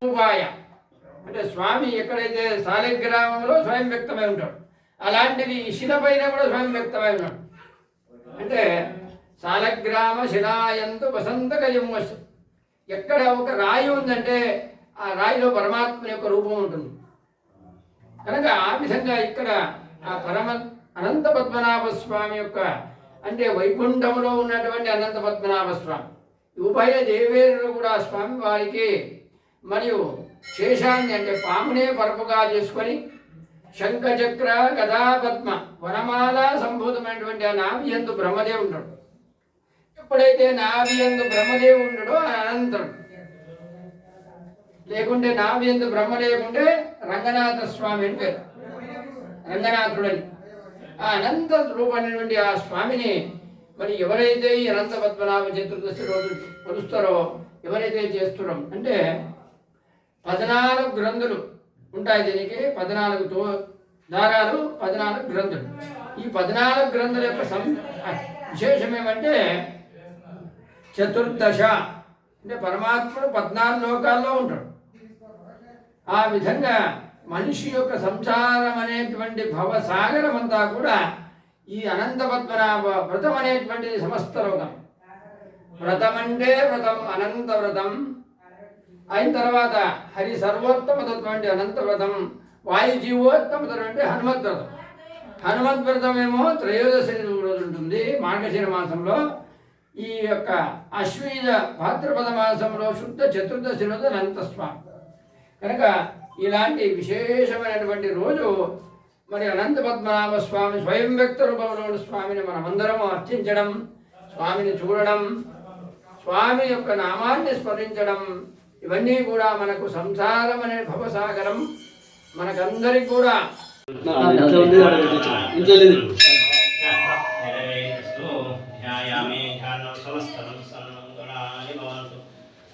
ఉపాయ అంటే స్వామి ఎక్కడైతే శాలిగ్రామంలో స్వయం వ్యక్తమై ఉంటాడు, అలాంటిది ఈ శిల పైన కూడా స్వయం వ్యక్తమై ఉన్నాడు. అంటే శాలగ్రామ శిలాయందు వసంత కయం వస్తు, ఎక్కడ ఒక రాయి ఉందంటే ఆ రాయిలో పరమాత్మ యొక్క రూపం ఉంటుంది. కనుక ఆ విధంగా ఇక్కడ ఆ పరమ అనంత పద్మనాభ స్వామి యొక్క అంటే వైకుంఠములో ఉన్నటువంటి అనంత పద్మనాభ స్వామి, ఉభయ దేవేరులు కూడా స్వామి వారికి మరియు శేషాన్ని అంటే పామునే పరపుగా చేసుకొని శంఖచక్ర గదా పద్మ వనమాల సంభూతమైనటువంటి ఆ నాభియందు బ్రహ్మదేవుడు ఉంటాడు. ఎప్పుడైతే నాభియందు బ్రహ్మదేవుడు ఉండడో అనంతుడు, లేకుంటే నాభియందు బ్రహ్మ లేకుంటే రంగనాథ స్వామి అని పేరు, రంగనాథుడని. ఆ అనంత రూపమైనటువంటి ఆ స్వామిని మరి ఎవరైతే ఈ అనంత పద్మనాభ చతుర్దశి రోజు కొలుస్తారో, ఎవరైతే చేస్తున్నాం అంటే 14 గ్రంథులు ఉంటాయి. దీనికి 14 దారాలు, 14 గ్రంథులు. ఈ 14 గ్రంథుల యొక్క విశేషం ఏమంటే చతుర్దశ అంటే పరమాత్ముడు 14 లోకాల్లో ఉంటాడు. ఆ విధంగా మనిషి యొక్క సంసారం అనేటువంటి భవసాగరం అంతా కూడా ఈ అనంత పద్మనాభ వ్రతం అనేటువంటిది సమస్త లోకం. వ్రతం అంటే వ్రతం, అనంత వ్రతం అయిన తర్వాత హరి సర్వోత్తమతత్వంటి అనంత వ్రతం, వాయు జీవోత్తమతటువంటి హనుమద్ వ్రతం. హనుమద్ వ్రతం ఏమో 13వ రోజు ఉంటుంది మార్గశిర మాసంలో. ఈ యొక్క అశ్వీజ భాద్రపద మాసంలో శుద్ధ చతుర్దశి రోజు అనంతస్వామి. కనుక ఇలాంటి విశేషమైనటువంటి రోజు మరి అనంత పద్మనాభ స్వామి స్వయం వ్యక్త రూపంలో స్వామిని మనమందరం అర్చించడం, స్వామిని చూడడం, స్వామి యొక్క నామాన్ని స్మరించడం, ఇవన్నీ కూడా మనకు సంసారం అనే భవసాగరం మనకందరికి కూడా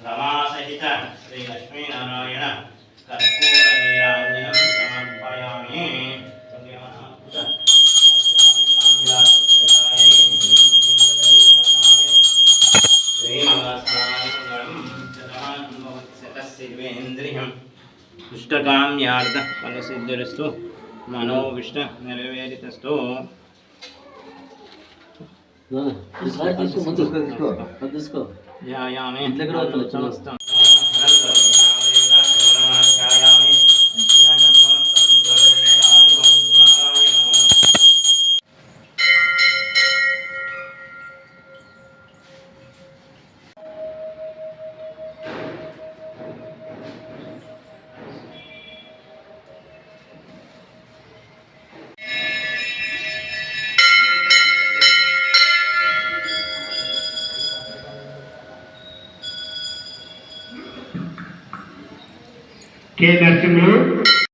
రమాసహిత శ్రీ లక్ష్మీనారాయణ కర్పూర నీరాంజనం సమర్పయామి. ఇష్టకామ్యార్థ ఫలసిద్ధిరస్తు మనోవిష్ట నెరవేరితస్తు. ధ్యాయామి సమస్తం కె నరసింహులు